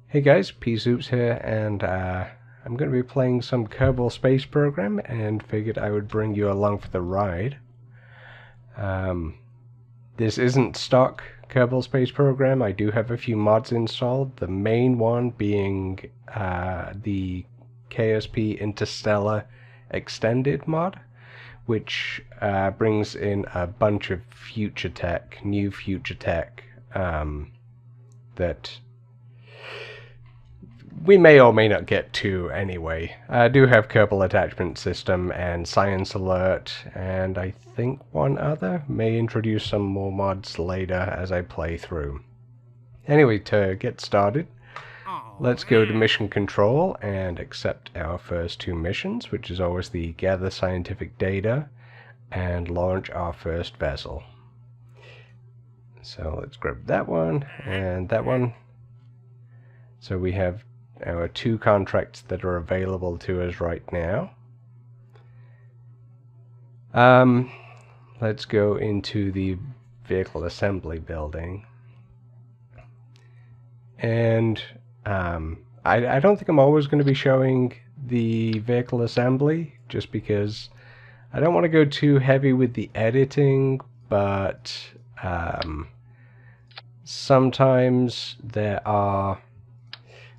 Hey guys, Oops here, and I'm going to be playing some Kerbal Space Program, and figured I would bring you along for the ride. This isn't stock Kerbal Space Program. I do have a few mods installed, the main one being the KSP Interstellar Extended mod, which brings in a bunch of future tech, new future tech, that we may or may not get to anyway. I do have Kerbal Attachment System and Science Alert, and I think one other. May introduce some more mods later as I play through. Anyway, to get started, let's go to Mission Control and accept our first two missions, which is always the Gather Scientific Data and launch our first vessel. So let's grab that one and that one. So we have our two contracts that are available to us right now. Let's go into the vehicle assembly building. And I don't think I'm always going to be showing the vehicle assembly, just because I don't want to go too heavy with the editing, but sometimes there are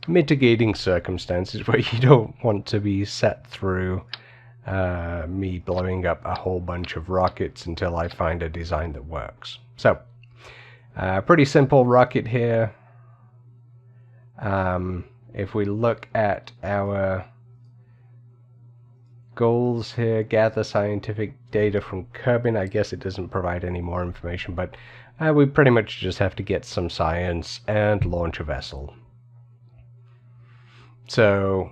mitigating circumstances where you don't want to be set through me blowing up a whole bunch of rockets until I find a design that works. So, pretty simple rocket here. If we look at our goals here, gather scientific data from Kerbin, I guess it doesn't provide any more information, but we pretty much just have to get some science and launch a vessel. So,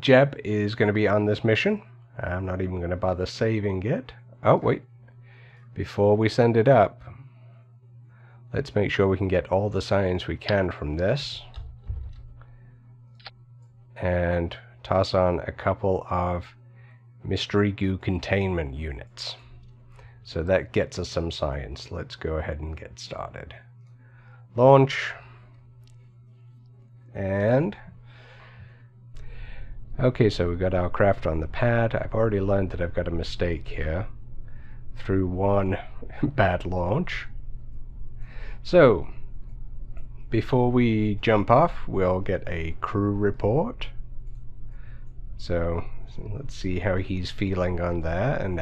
Jeb is going to be on this mission. I'm not even going to bother saving it. Oh, wait. Before we send it up, let's make sure we can get all the science we can from this. And toss on a couple of mystery goo containment units. So that gets us some science. Let's go ahead and get started. Launch. And okay, so we've got our craft on the pad. I've already learned that I've got a mistake here through one bad launch. So before we jump off, we'll get a crew report. So let's see how he's feeling on there, and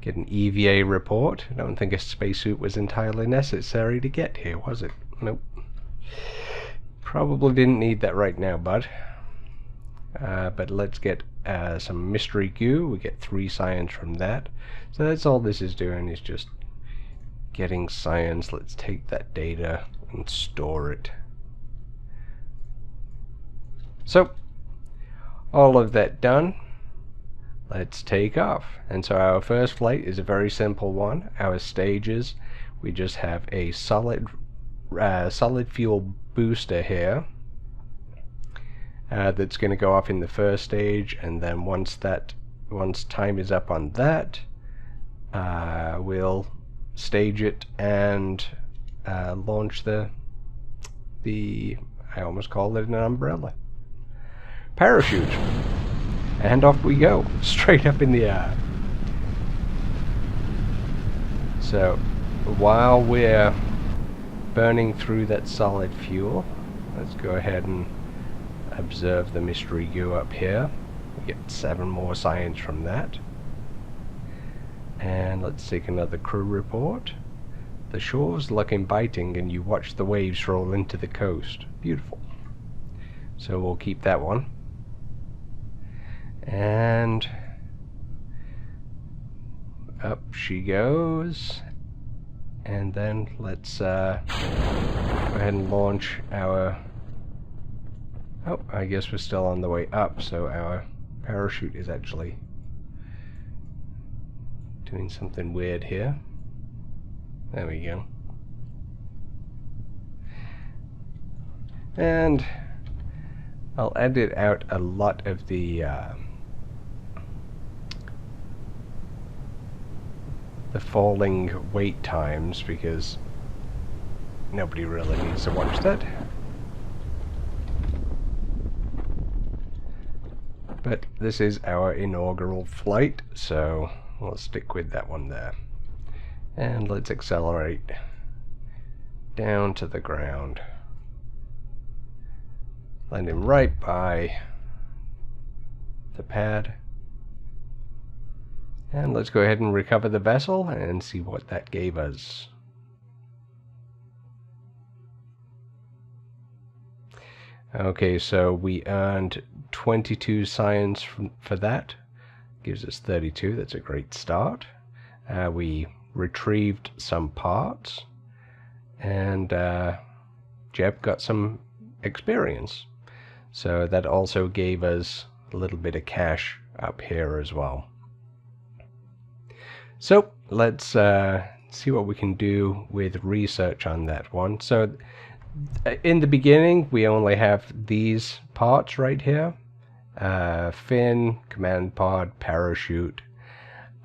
get an EVA report. I don't think a spacesuit was entirely necessary to get here, was it? Nope. Probably didn't need that right now, bud. But let's get some mystery goo. We get 3 science from that. So that's all this is doing, is just getting science. Let's take that data and store it. So, all of that done. Let's take off. And so our first flight is a very simple one. Our stages, we just have a solid fuel booster here that's going to go off in the first stage, and then once time is up on that, we'll stage it and launch the I almost called it an umbrella parachute, and off we go, straight up in the air. So while we're burning through that solid fuel, let's go ahead and observe the mystery goo up here. We get 7 more science from that. And let's take another crew report. The shore's look inviting, and you watch the waves roll into the coast. Beautiful. So we'll keep that one. And up she goes. And then let's go ahead and launch our... Oh, I guess we're still on the way up, so our parachute is actually doing something weird here. There we go. And I'll edit out a lot of the falling wait times, because nobody really needs to watch that. But this is our inaugural flight, so we'll stick with that one there. And let's accelerate down to the ground. Landing right by the pad. And let's go ahead and recover the vessel and see what that gave us. Okay, so we earned 22 science for that. Gives us 32, that's a great start. We retrieved some parts, and Jeb got some experience. So that also gave us a little bit of cash up here as well. So let's see what we can do with research on that one. So in the beginning, we only have these parts right here. Fin, command pod, parachute.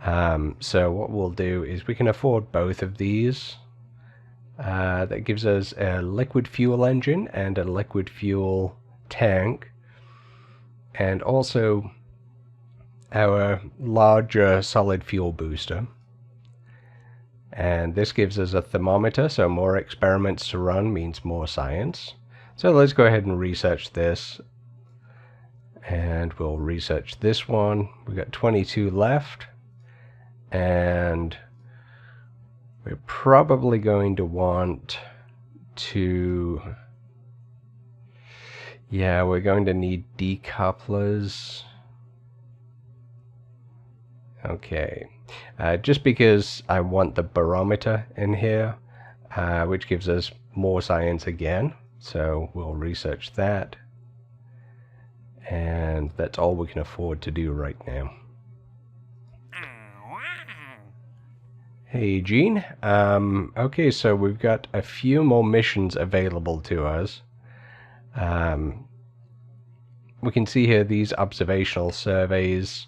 So what we'll do is we can afford both of these. That gives us a liquid fuel engine and a liquid fuel tank. And also our larger solid fuel booster. And this gives us a thermometer, so more experiments to run means more science. So let's go ahead and research this. And we'll research this one. We've got 22 left. And we're probably going to want to... Yeah, we're going to need decouplers. Okay. Just because I want the barometer in here, which gives us more science again. So we'll research that. And that's all we can afford to do right now. Hey, Gene. Okay, so we've got a few more missions available to us. We can see here these observational surveys.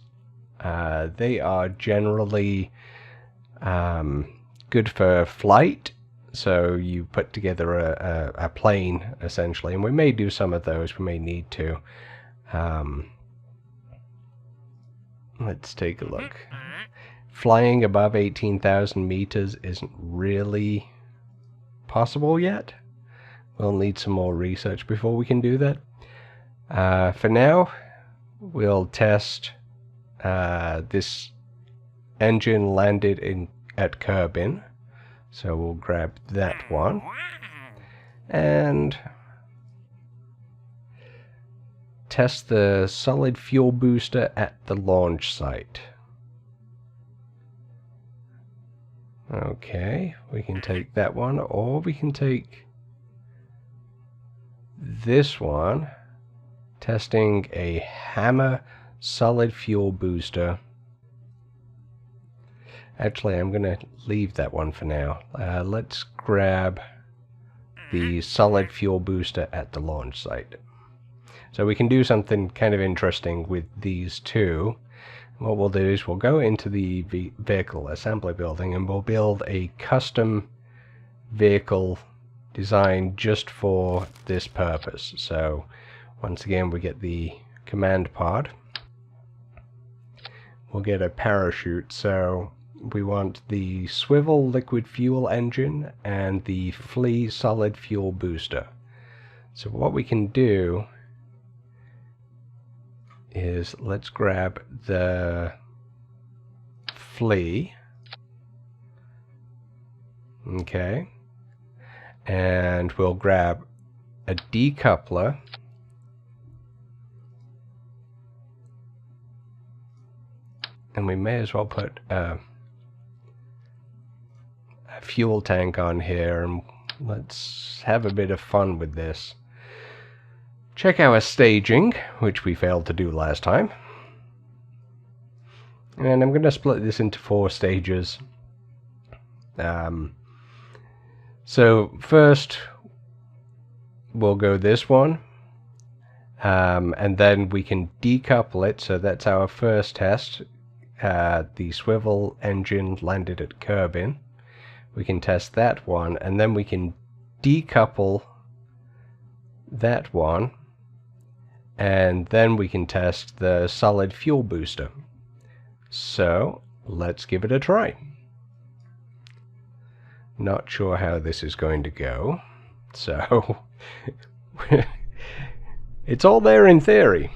They are generally good for flight. So you put together a plane, essentially. And we may do some of those. We may need to. Let's take a look. Flying above 18,000 meters isn't really possible yet. We'll need some more research before we can do that. For now, we'll test this engine landed at Kerbs. So we'll grab that one. And test the solid fuel booster at the launch site. Okay, we can take that one, or we can take this one, testing a Hammer solid fuel booster. Actually, I'm going to leave that one for now. Let's grab the solid fuel booster at the launch site. So we can do something kind of interesting with these two. What we'll do is we'll go into the vehicle assembly building and we'll build a custom vehicle designed just for this purpose. So once again, we get the command pod. We'll get a parachute. So we want the swivel liquid fuel engine and the flea solid fuel booster. So what we can do is let's grab the flea. Okay. And we'll grab a decoupler. And we may as well put a fuel tank on here, and let's have a bit of fun with this. Check our staging, which we failed to do last time. And I'm going to split this into 4 stages. So first we'll go this one, and then we can decouple it. So that's our first test. The swivel engine landed at Kerbs. We can test that one, and then we can decouple that one, and then we can test the solid fuel booster. So let's give it a try. Not sure how this is going to go, so it's all there in theory.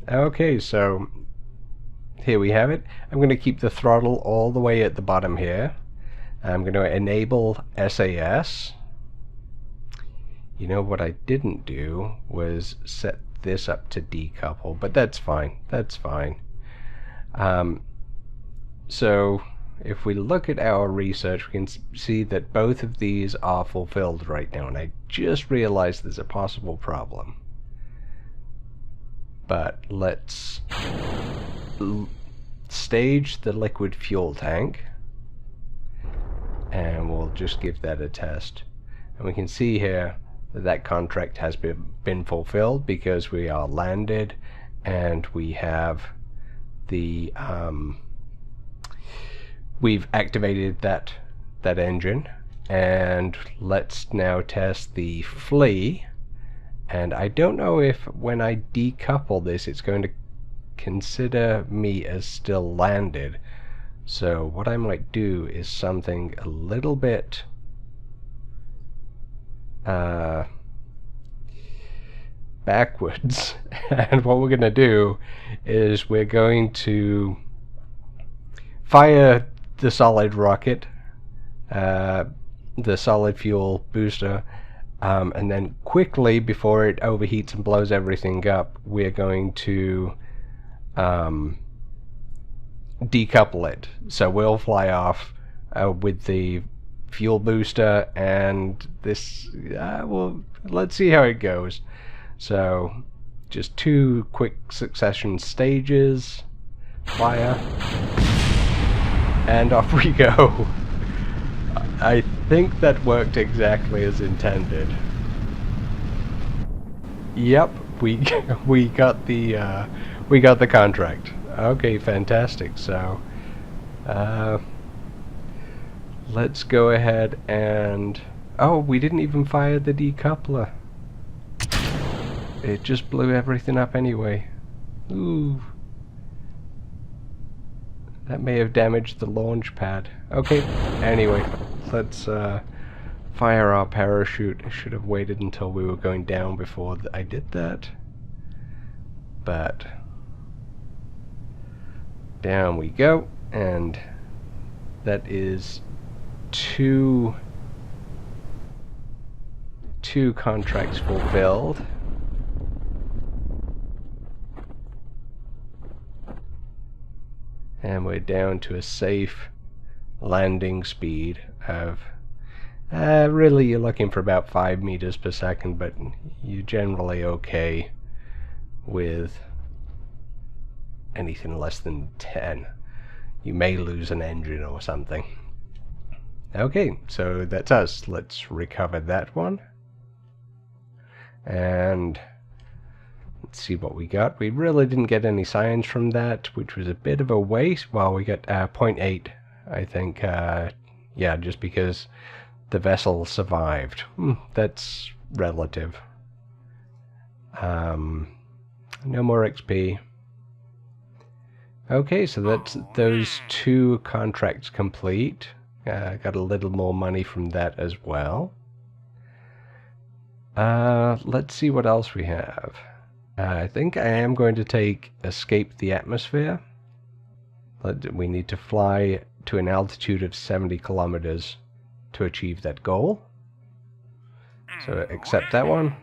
Okay, so here we have it. I'm going to keep the throttle all the way at the bottom here. I'm going to enable SAS. You know what I didn't do was set this up to decouple, but that's fine. That's fine. So if we look at our research, we can see that both of these are fulfilled right now, and I just realized there's a possible problem. But let's stage the liquid fuel tank, and we'll just give that a test. And we can see here that that contract has been fulfilled because we are landed and we have the we've activated that engine. And let's now test the flea. And I don't know if when I decouple this it's going to consider me as still landed. So what I might do is something a little bit backwards. And what we're going to do is we're going to fire the solid rocket, the solid fuel booster, and then quickly, before it overheats and blows everything up, we're going to decouple it. So we'll fly off with the fuel booster, and this, well, let's see how it goes. So just 2 quick succession stages, fire, and off we go. I think that worked exactly as intended. Yep, we got the contract. Okay, fantastic. So let's go ahead and, oh, we didn't even fire the decoupler. It just blew everything up anyway. Ooh. That may have damaged the launch pad. Okay, anyway, let's fire our parachute. I should have waited until we were going down before I did that. But down we go, and that is two contracts fulfilled. And we're down to a safe landing speed of, really you're looking for about 5 meters per second, but you're generally okay with anything less than 10. You may lose an engine or something. Okay, so that's us. Let's recover that one. And let's see what we got. We really didn't get any science from that, which was a bit of a waste. Well, we got 0.8, I think. Yeah, just because the vessel survived. That's relative. No more XP. Okay, so that's those 2 contracts complete. Got a little more money from that as well. Let's see what else we have. I think I am going to take escape the atmosphere. We need to fly to an altitude of 70 kilometers to achieve that goal. So accept that one.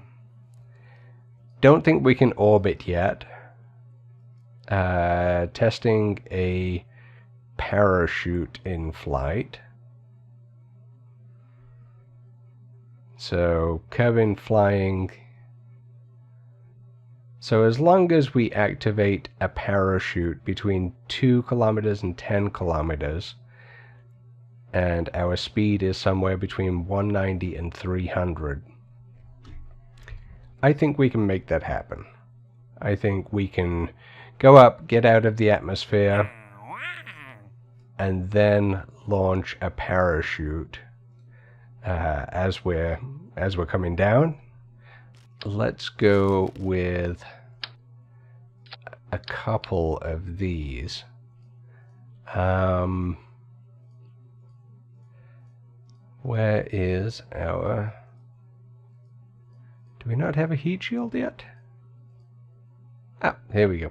Don't think we can orbit yet. Testing a parachute in flight. So cabin flying. So as long as we activate a parachute between 2 kilometers and 10 kilometers, and our speed is somewhere between 190 and 300, I think we can make that happen. I think we can go up, get out of the atmosphere, and then launch a parachute as we're coming down. Let's go with a couple of these. Where is our... Do we not have a heat shield yet? Ah, here we go.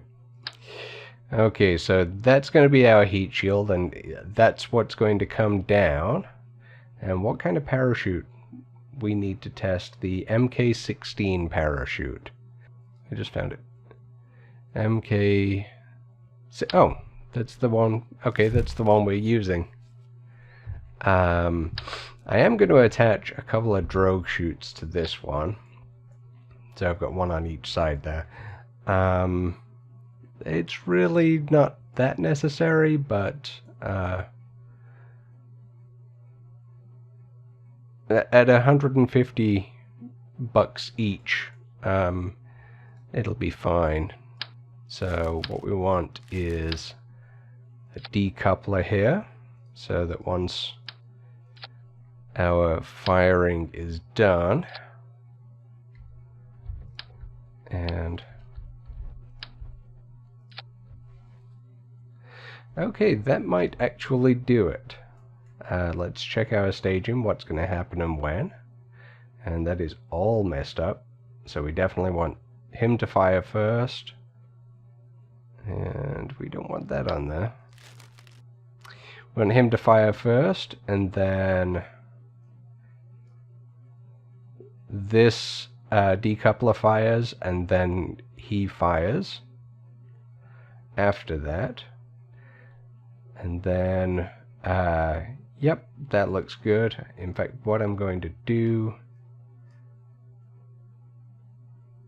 Okay, so that's going to be our heat shield, and that's what's going to come down. And what kind of parachute? We need to test the MK16 parachute. I just found it. MK... Oh, that's the one. Okay, that's the one we're using. I am going to attach a couple of drogue chutes to this one. So I've got one on each side there. It's really not that necessary, but at $150 each, it'll be fine. So what we want is a decoupler here, so that once our firing is done, and okay, that might actually do it. Let's check our staging, what's going to happen and when. And that is all messed up. So we definitely want him to fire first. And we don't want that on there. We want him to fire first, and then this decoupler fires, and then he fires after that. And then, yep, that looks good. In fact, what I'm going to do...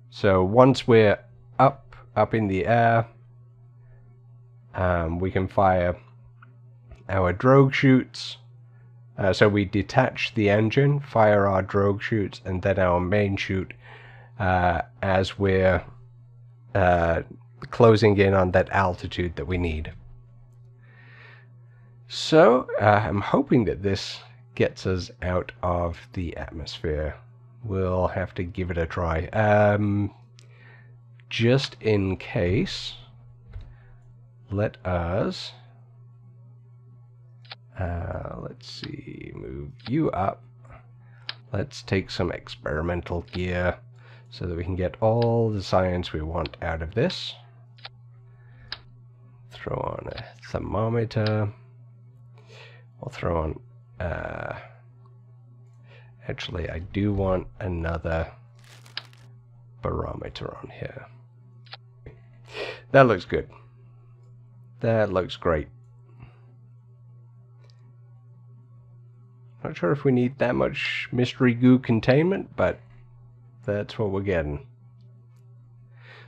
So once we're up in the air, we can fire our drogue chutes. So we detach the engine, fire our drogue chutes, and then our main chute as we're closing in on that altitude that we need. So I'm hoping that this gets us out of the atmosphere. We'll have to give it a try. Just in case, let us, let's see, move you up. Let's take some experimental gear so that we can get all the science we want out of this. Throw on a thermometer. We'll throw on, actually I do want another barometer on here. That looks good. That looks great. Not sure if we need that much mystery goo containment, but that's what we're getting.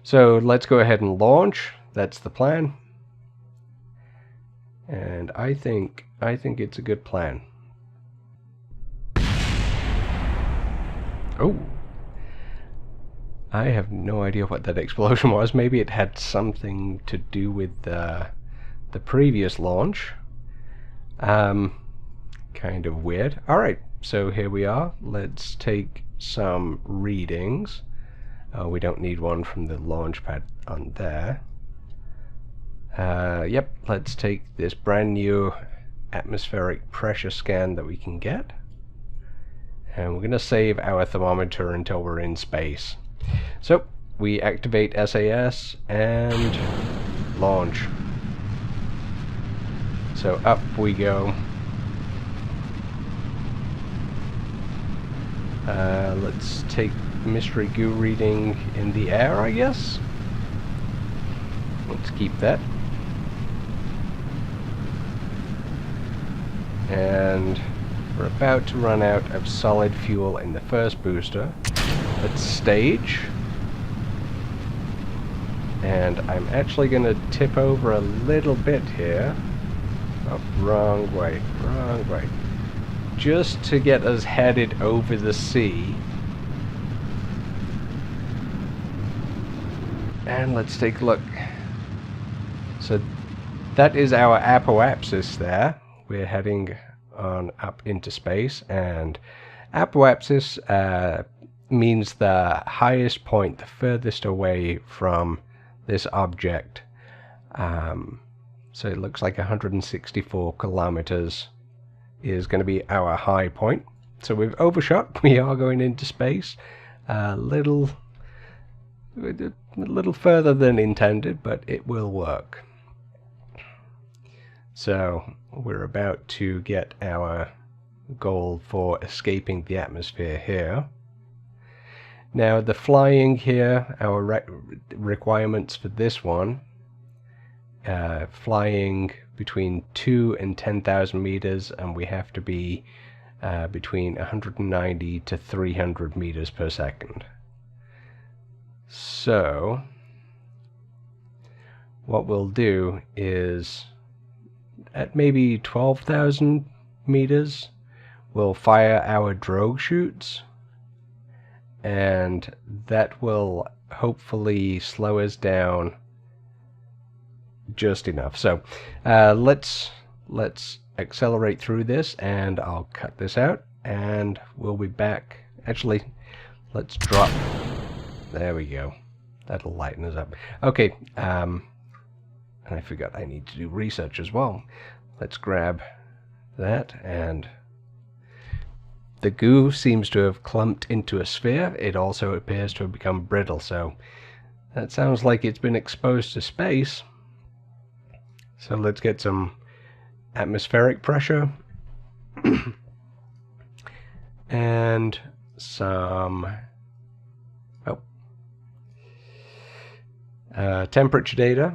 So let's go ahead and launch. That's the plan. And I think it's a good plan. Oh, I have no idea what that explosion was. Maybe it had something to do with the previous launch. Kind of weird. Alright, so here we are. Let's take some readings. We don't need one from the launch pad on there. Yep, let's take this brand new atmospheric pressure scan that we can get. And we're going to save our thermometer until we're in space. So, we activate SAS and launch. So up we go. Let's take mystery goo reading in the air, I guess. Let's keep that. And we're about to run out of solid fuel in the first booster. Let's stage. And I'm actually going to tip over a little bit here. Oh, wrong way, wrong way. Just to get us headed over the sea. And let's take a look. So that is our apoapsis there. We're heading on up into space, and Apoapsis means the highest point, the furthest away from this object. So it looks like 164 kilometers is going to be our high point. So we've overshot. We are going into space a little further than intended, but it will work. So we're about to get our goal for escaping the atmosphere here. Now the flying here, our requirements for this one, flying between 2 and 10,000 meters, and we have to be between 190 to 300 meters per second. So what we'll do is at maybe 12,000 meters we'll fire our drogue chutes, and that will hopefully slow us down just enough. So let's accelerate through this, and I'll cut this out and we'll be back. Actually, let's drop. There we go. That'll lighten us up. Okay, and I forgot I need to do research as well. Let's grab that, and the goo seems to have clumped into a sphere. It also appears to have become brittle, so that sounds like it's been exposed to space. So let's get some atmospheric pressure and some temperature data.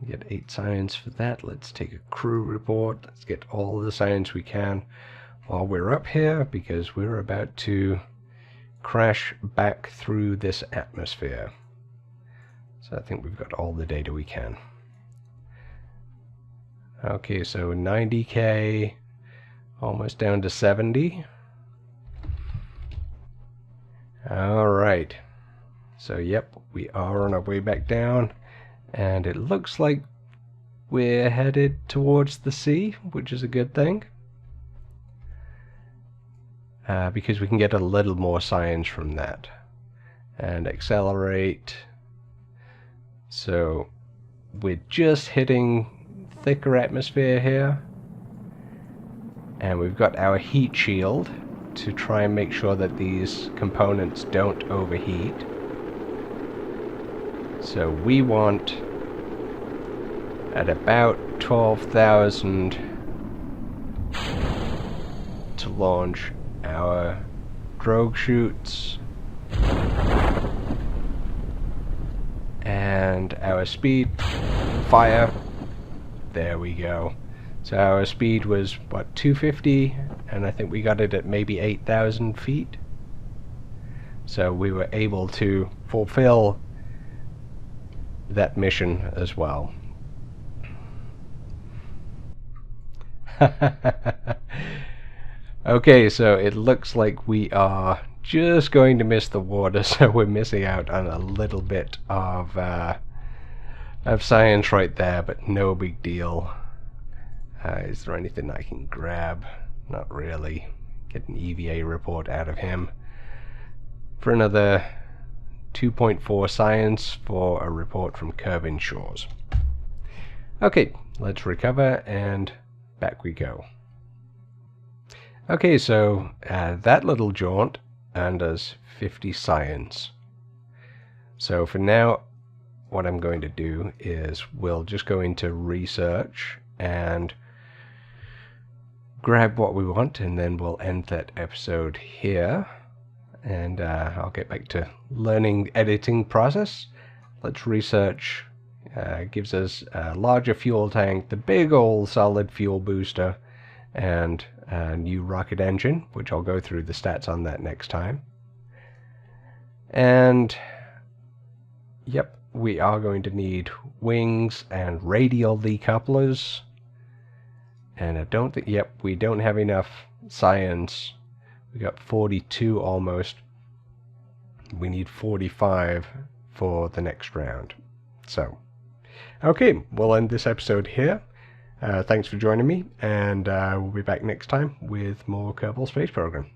Get 8 science for that. Let's take a crew report. Let's get all the science we can while we're up here, because we're about to crash back through this atmosphere. So I think we've got all the data we can. Okay, so 90K, almost down to 70. Alright, so yep, we are on our way back down, and it looks like we're headed towards the sea, which is a good thing, because we can get a little more science from that. And accelerate. So we're just hitting thicker atmosphere here, and we've got our heat shield to try and make sure that these components don't overheat. So we want at about 12,000 to launch our drogue chutes, and our speed fire. There we go. So our speed was what, 250, and I think we got it at maybe 8,000 feet. So we were able to fulfill that mission as well. Okay, so it looks like we are just going to miss the water, so we're missing out on a little bit of science right there, but no big deal. Is there anything I can grab? Not really. Get an EVA report out of him for another 2.4 science for a report from Kerbs shores. Okay, let's recover, and back we go. Okay, so that little jaunt earned us 50 science. So for now, what I'm going to do is we'll just go into research and grab what we want, and then we'll end that episode here, and I'll get back to learning the editing process. Let's research. Gives us a larger fuel tank, the big old solid fuel booster, and a new rocket engine, which I'll go through the stats on that next time. And yep, we are going to need wings and radial decouplers. And I don't think, yep, we don't have enough science. We got 42 almost. We need 45 for the next round. So, okay, we'll end this episode here. Thanks for joining me, and we'll be back next time with more Kerbal Space Program.